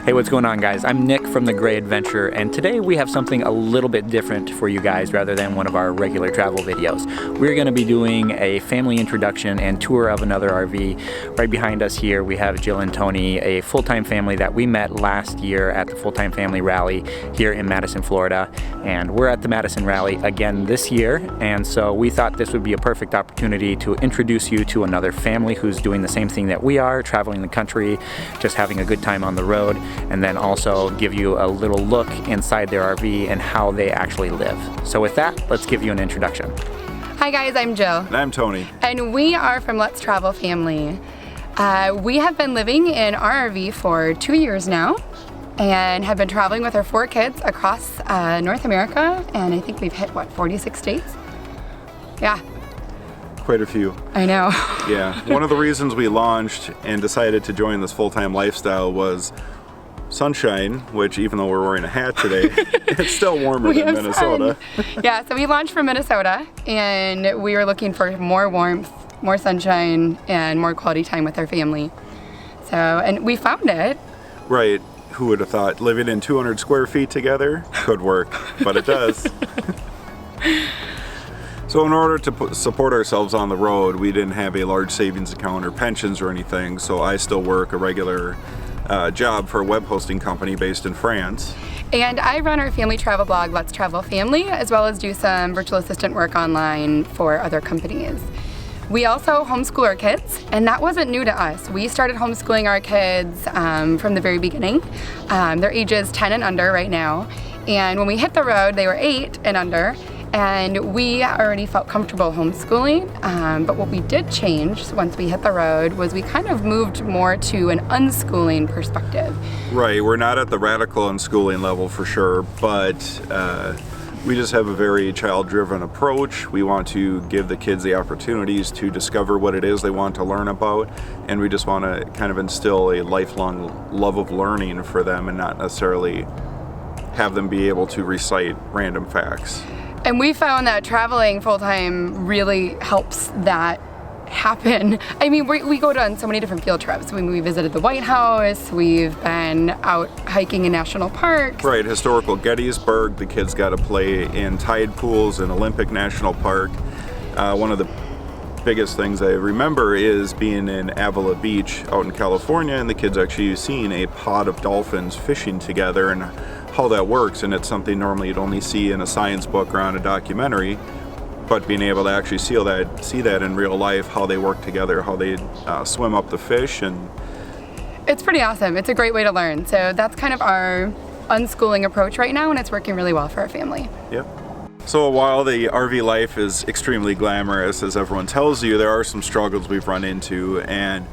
Hey, what's going on, guys? I'm Nick from The Gray Adventure, and today we have something a little bit different for you guys rather than one of our regular travel videos. We're going to be doing a family introduction and tour of another RV. Right behind us here, we have Jill and Tony, a full-time family that we met last year at the Full-Time Family Rally here in Madison, Florida. And we're at the Madison Rally again this year, and so we thought this would be a perfect opportunity to introduce you to another family who's doing the same thing that we are, traveling the country, just having a good time on the road, and then also give you a little look inside their RV and how they actually live. So with that, let's give you an introduction. Hi guys, I'm Jill. And I'm Tony. And we are from Let's Travel Family. We have been living in our RV for 2 years now and have been traveling with our 4 kids across North America, and I think we've hit, 46 states? Yeah. Quite a few. I know. Yeah. One of the reasons we launched and decided to join this full-time lifestyle was sunshine, which even though we're wearing a hat today, it's still warmer than Minnesota. Yeah, so we launched from Minnesota and we were looking for more warmth, more sunshine, and more quality time with our family. So, and we found it. Right. Who would have thought living in 200 square feet together could work, but it does. So in order to support ourselves on the road, we didn't have a large savings account or pensions or anything, so I still work a regular job for a web hosting company based in France. And I run our family travel blog, Let's Travel Family, as well as do some virtual assistant work online for other companies. We also homeschool our kids, and that wasn't new to us. We started homeschooling our kids from the very beginning. They're ages 10 and under right now, and when we hit the road, they were 8 and under. And we already felt comfortable homeschooling, but what we did change once we hit the road was we kind of moved more to an unschooling perspective. Right, we're not at the radical unschooling level for sure, but we just have a very child-driven approach. We want to give the kids the opportunities to discover what it is they want to learn about, and we just want to kind of instill a lifelong love of learning for them and not necessarily have them be able to recite random facts. And we found that traveling full-time really helps that happen. I mean, we go on so many different field trips. We visited the White House, we've been out hiking in national parks. Right, historical Gettysburg, the kids got to play in tide pools in Olympic National Park. One of the biggest things I remember is being in Avila Beach out in California, and the kids actually seeing a pod of dolphins fishing together and how that works, and it's something normally you'd only see in a science book or on a documentary, but being able to actually see that in real life, how they work together, how they swim up the fish, and it's pretty awesome. It's a great way to learn. So that's kind of our unschooling approach right now, and it's working really well for our family. Yep. So while the RV life is extremely glamorous, as everyone tells you, there are some struggles we've run into, and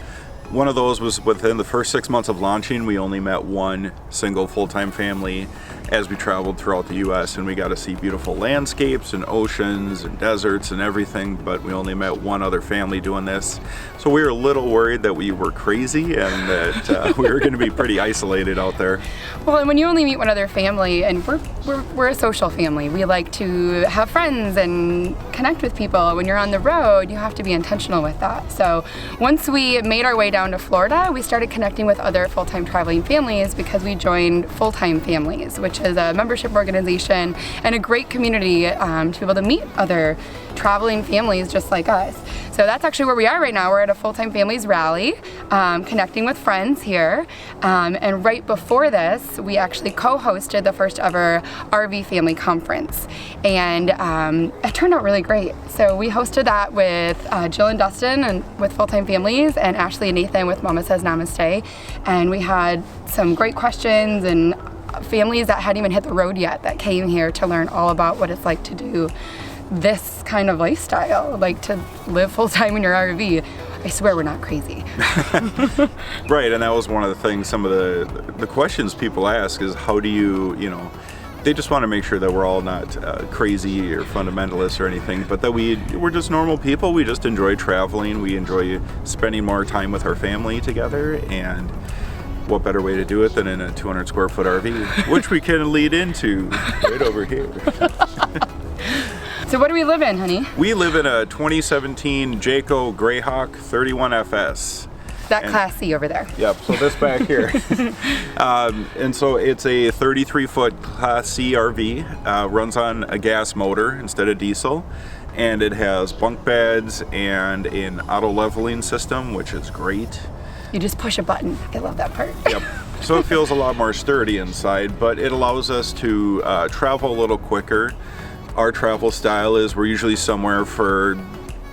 one of those was within the first 6 months of launching, we only met one single full-time family as we traveled throughout the U.S., and we got to see beautiful landscapes and oceans and deserts and everything, but we only met one other family doing this. So we were a little worried that we were crazy and that we were going to be pretty isolated out there. Well, and when you only meet one other family, and we're a social family, we like to have friends and connect with people. When you're on the road, you have to be intentional with that. So once we made our way down to Florida, we started connecting with other full-time traveling families because we joined Full-Time Families, which is a membership organization and a great community to be able to meet other traveling families just like us. So that's actually where we are right now. We're at a Full-Time Families Rally, connecting with friends here. And right before this, we actually co-hosted the first ever RV Family Conference. And it turned out really great. So we hosted that with Jill and Dustin and with Full-Time Families, and Ashley and Nathan with Mama Says Namaste. And we had some great questions and families that hadn't even hit the road yet that came here to learn all about what it's like to do this kind of lifestyle, like to live full-time in your RV. I swear we're not crazy. Right, and that was one of the things, some of the questions people ask is how do you they just want to make sure that we're all not crazy or fundamentalists or anything, but that we're just normal people. We just enjoy traveling. We enjoy spending more time with our family together, and what better way to do it than in a 200 square foot RV, which we can lead into right over here. So what do we live in, honey? We live in a 2017 Jayco Greyhawk 31FS. That Class C over there. Yep, so this back here. And so it's a 33-foot Class C RV, runs on a gas motor instead of diesel, and it has bunk beds and an auto leveling system, which is great. You just push a button. I love that part. Yep. So it feels a lot more sturdy inside, but it allows us to travel a little quicker. Our travel style is we're usually somewhere for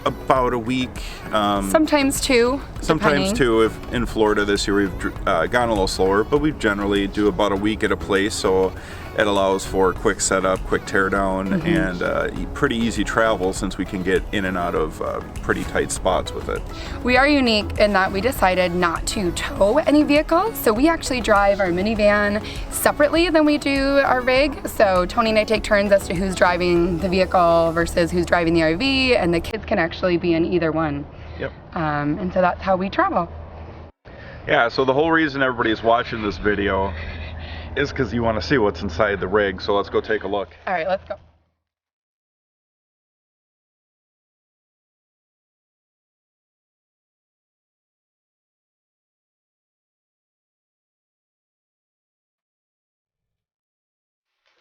about a week. Sometimes two. Sometimes depending. two. If in Florida this year we've gone a little slower, but we generally do about a week at a place, so it allows for quick setup, quick tear down, and pretty easy travel since we can get in and out of pretty tight spots with it. We are unique in that we decided not to tow any vehicles, so we actually drive our minivan separately than we do our rig. So Tony and I take turns as to who's driving the vehicle versus who's driving the RV, and the kids can actually be in either one. Yep. And so that's how we travel. Yeah, so the whole reason everybody's watching this video is because you want to see what's inside the rig, so let's go take a look. All right, let's go.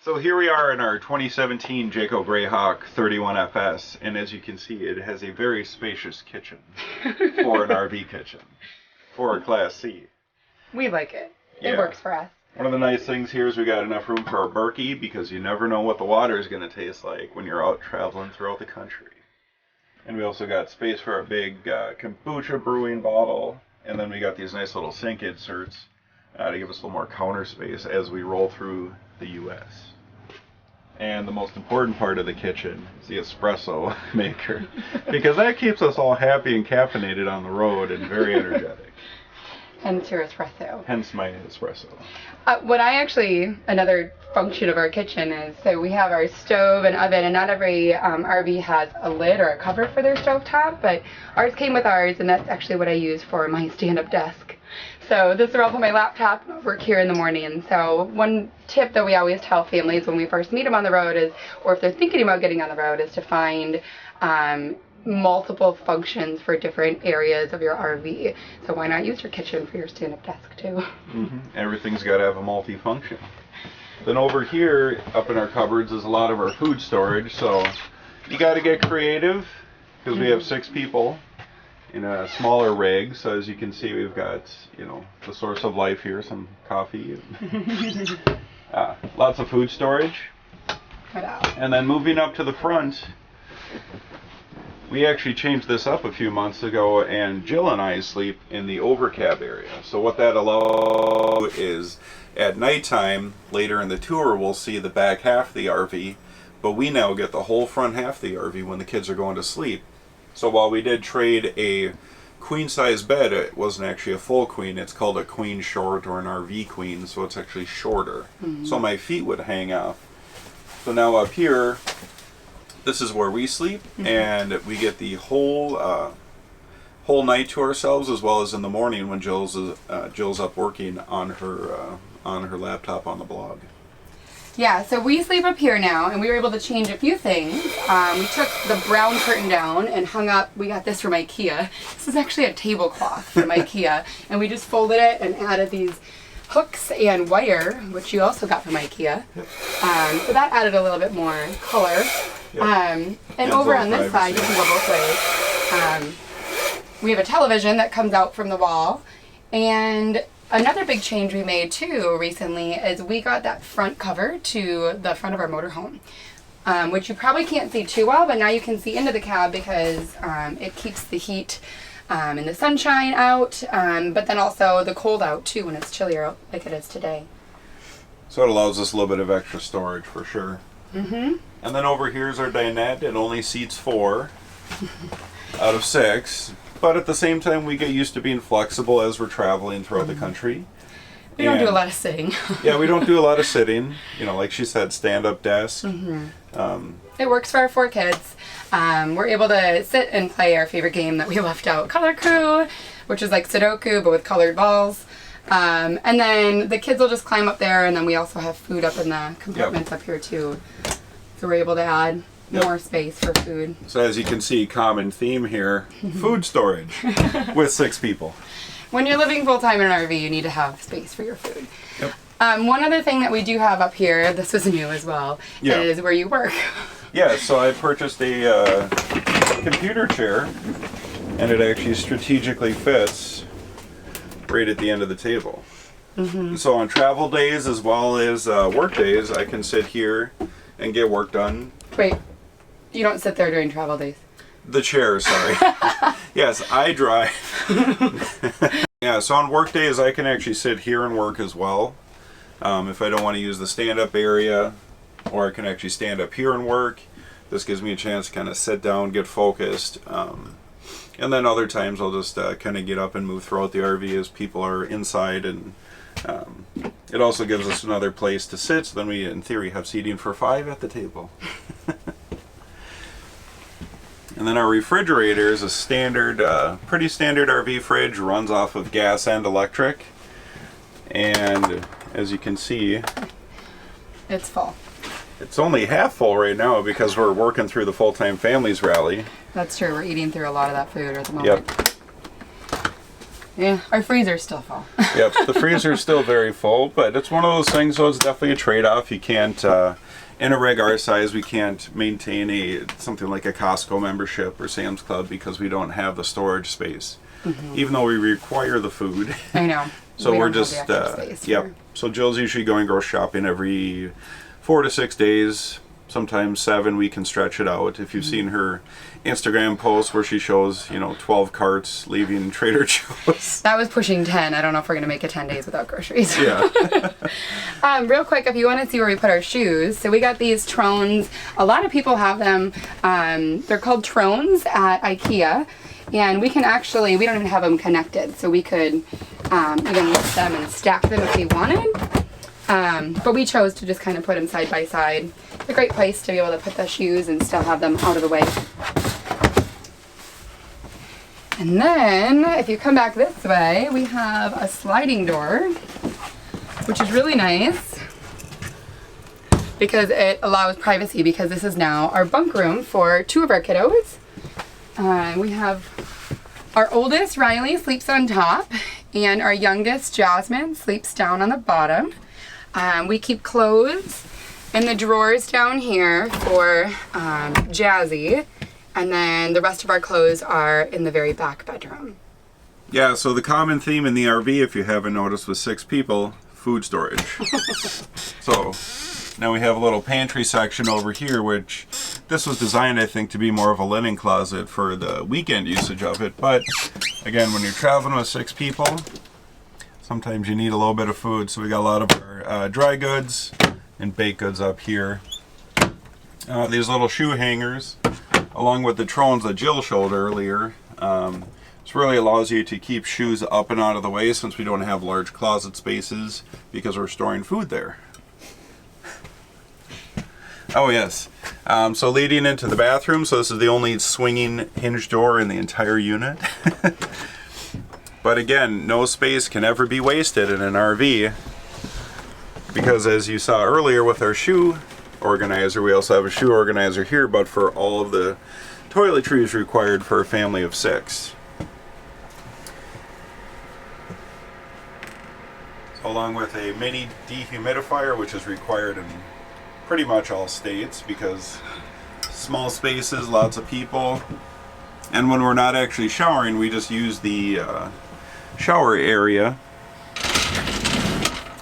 So here we are in our 2017 Jayco Greyhawk 31FS, and as you can see, it has a very spacious kitchen for an RV kitchen, for a Class C. We like it. Yeah. It works for us. One of the nice things here is we got enough room for our Berkey, because you never know what the water is going to taste like when you're out traveling throughout the country. And we also got space for a big kombucha brewing bottle, and then we got these nice little sink inserts to give us a little more counter space as we roll through the U.S. And the most important part of the kitchen is the espresso maker, because that keeps us all happy and caffeinated on the road and very energetic. Hence your espresso. Hence my espresso. Another function of our kitchen is, so we have our stove and oven, and not every RV has a lid or a cover for their stove top, but ours came with ours, and that's actually what I use for my stand-up desk. So this is where I'll put my laptop and I'll work here in the morning. So one tip that we always tell families when we first meet them on the road is, or if they're thinking about getting on the road, is to find multiple functions for different areas of your RV. So why not use your kitchen for your stand-up desk too? Everything's got to have a multi-function. Then over here, up in our cupboards, is a lot of our food storage. So you got to get creative, because we have 6 people in a smaller rig. So as you can see, we've got, the source of life here, some coffee, lots of food storage. And then moving up to the front, we actually changed this up a few months ago, and Jill and I sleep in the overcab area. So what that allows is, at nighttime, later in the tour, we'll see the back half of the RV, but we now get the whole front half of the RV when the kids are going to sleep. So while we did trade a queen-size bed, it wasn't actually a full queen. It's called a queen short or an RV queen, so it's actually shorter. So my feet would hang off. So now up here, this is where we sleep, and we get the whole night to ourselves, as well as in the morning when Jill's up working on her laptop on the blog. Yeah, so we sleep up here now, and we were able to change a few things. We took the brown curtain down and hung up, we got this from IKEA. This is actually a tablecloth from IKEA, and we just folded it and added these hooks and wire, which you also got from IKEA. So that added a little bit more color. And over on this side, you can go both ways. We have a television that comes out from the wall, and another big change we made too recently is we got that front cover to the front of our motorhome, which you probably can't see too well, but now you can see into the cab because it keeps the heat and the sunshine out, but then also the cold out too when it's chillier out like it is today. So it allows us a little bit of extra storage for sure. And then over here is our dinette. It only seats 4 out of 6. But at the same time, we get used to being flexible as we're traveling throughout the country. We don't do a lot of sitting. Yeah, we don't do a lot of sitting. Like she said, stand-up desk. It works for our 4 kids. We're able to sit and play our favorite game that we left out, Color Crew, which is like Sudoku, but with colored balls. And then the kids will just climb up there, and then we also have food up in the compartments up here too. So we're able to add more space for food. So as you can see, common theme here, food storage with 6 people. when you're living full-time in an RV, you need to have space for your food. Yep. One other thing that we do have up here, this was new as well, is where you work. Yeah, so I purchased a computer chair, and it actually strategically fits right at the end of the table. So on travel days as well as work days, I can sit here and get work done. Wait, you don't sit there during travel days? The chair, sorry. Yes, I drive. Yeah, so on work days, I can actually sit here and work as well. If I don't want to use the stand-up area, or I can actually stand up here and work. This gives me a chance to kind of sit down, get focused. And then other times I'll just kind of get up and move throughout the RV as people are inside, and it also gives us another place to sit, so then we in theory have seating for 5 at the table. And then our refrigerator is a standard, pretty standard RV fridge, runs off of gas and electric, and as you can see, it's full. It's only half full right now because we're working through the full-time families rally. That's true. We're eating through a lot of that food at the moment. Yep. Yeah, our freezer's still full. Yep, the freezer's still very full, but it's one of those things, so it's definitely a trade-off. You can't, in a rig our size, we can't maintain something like a Costco membership or Sam's Club because we don't have the storage space. Even though we require the food. I know. So we're don't just, have the extra space yep. So Jill's usually going grocery shopping every 4 to 6 days, sometimes 7. We can stretch it out. If you've seen her Instagram post where she shows, 12 carts leaving Trader Joe's. That was pushing 10. I don't know if we're going to make it 10 days without groceries. Yeah. Real quick, if you want to see where we put our shoes, so we got these Trones. A lot of people have them. They're called Trones at IKEA. And we can actually, we don't even have them connected, so we could even lift them and stack them if we wanted. But we chose to just kind of put them side by side. It's a great place to be able to put the shoes and still have them out of the way. And then, if you come back this way, we have a sliding door, which is really nice because it allows privacy, because this is now our bunk room for 2 of our kiddos. We have our oldest, Riley, sleeps on top, and our youngest, Jasmine, sleeps down on the bottom. We keep clothes in the drawers down here for Jazzy, and then the rest of our clothes are in the very back bedroom. Yeah, so the common theme in the RV, if you haven't noticed, with 6 people, food storage. So now we have a little pantry section over here, which this was designed, I think, to be more of a linen closet for the weekend usage of it. But again, when you're traveling with 6 people, sometimes you need a little bit of food. So we got a lot of our dry goods and baked goods up here. These little shoe hangers, along with the Trones that Jill showed earlier. This really allows you to keep shoes up and out of the way, since we don't have large closet spaces because we're storing food there. Oh yes, so leading into the bathroom, so this is the only swinging hinge door in the entire unit. But again, no space can ever be wasted in an RV, because as you saw earlier with our shoe organizer, we also have a shoe organizer here, but for all of the toiletries required for a family of 6. So along with a mini dehumidifier, which is required in pretty much all states, because small spaces, lots of people, and when we're not actually showering, we just use the shower area.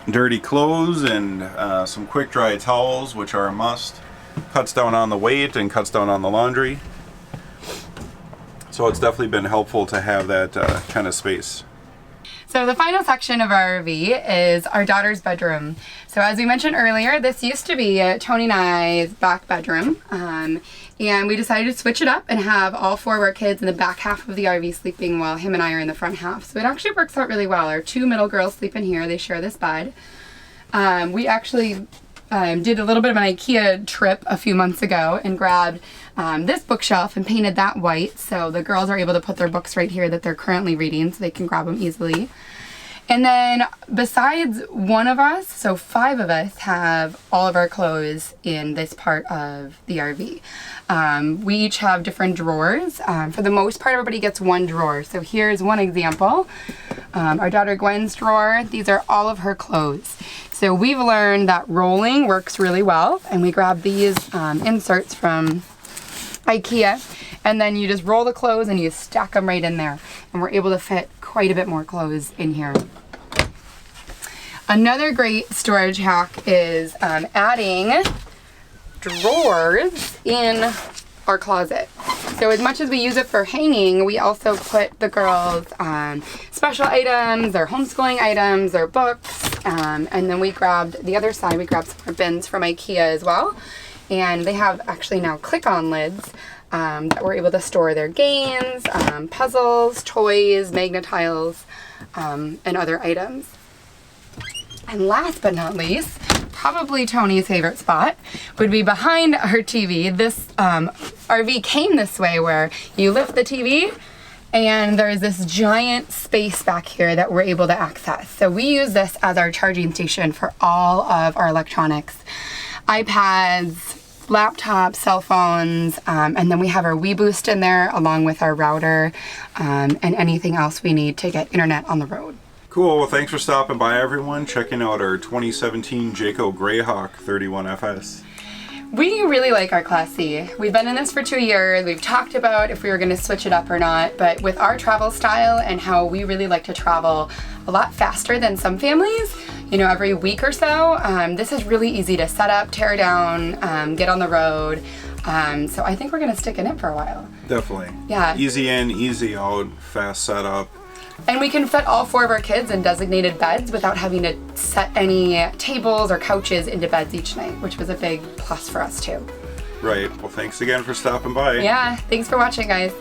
Dirty clothes and some quick dry towels, which are a must. Cuts down on the weight and cuts down on the laundry. So it's definitely been helpful to have that kind of space. So the final section of our RV is our daughter's bedroom. So as we mentioned earlier, this used to be Tony and I's back bedroom. And we decided to switch it up and have all 4 of our kids in the back half of the RV sleeping while him and I are in the front half. So it actually works out really well. Our 2 middle girls sleep in here. They share this bed. We actually did a little bit of an IKEA trip a few months ago and grabbed this bookshelf and painted that white, so the girls are able to put their books right here that they're currently reading, so they can grab them easily. And then besides one of us, so 5 of us have all of our clothes in this part of the RV. We each have different drawers. For the most part, everybody gets one drawer. So here's one example. Our daughter Gwen's drawer, these are all of her clothes. So we've learned that rolling works really well, and we grab these inserts from IKEA, and then you just roll the clothes and you stack them right in there, and we're able to fit quite a bit more clothes in here. Another great storage hack is adding drawers in our closet. So as much as we use it for hanging, we also put the girls' special items, their homeschooling items, their books, and then we grabbed the other side, we grabbed some more bins from IKEA as well. And they have actually now click-on lids that we're able to store their games, puzzles, toys, magnet tiles, and other items. And last but not least, probably Tony's favorite spot would be behind our TV. This RV came this way where you lift the TV and there's this giant space back here that we're able to access. So we use this as our charging station for all of our electronics, iPads, laptops, cell phones, and then we have our WeBoost in there along with our router and anything else we need to get internet on the road. Cool. Well, thanks for stopping by, everyone. Checking out our 2017 Jayco Greyhawk 31FS. We really like our Class C. We've been in this for 2 years. We've talked about if we were going to switch it up or not, but with our travel style and how we really like to travel a lot faster than some families, you know, every week or so, this is really easy to set up, tear down, get on the road. So I think we're going to stick in it for a while. Definitely. Yeah. Easy in, easy out, fast setup. And we can fit all 4 of our kids in designated beds without having to set any tables or couches into beds each night, which was a big plus for us too. Right. Well, thanks again for stopping by. Yeah, thanks for watching, guys.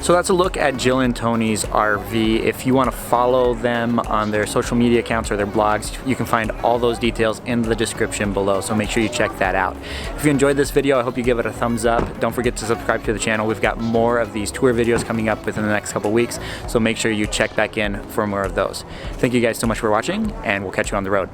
So that's a look at Jill and Tony's RV. If you want to follow them on their social media accounts or their blogs, you can find all those details in the description below, so make sure you check that out. If you enjoyed this video, I hope you give it a thumbs up. Don't forget to subscribe to the channel. We've got more of these tour videos coming up within the next couple weeks, so make sure you check back in for more of those. Thank you guys so much for watching, and we'll catch you on the road.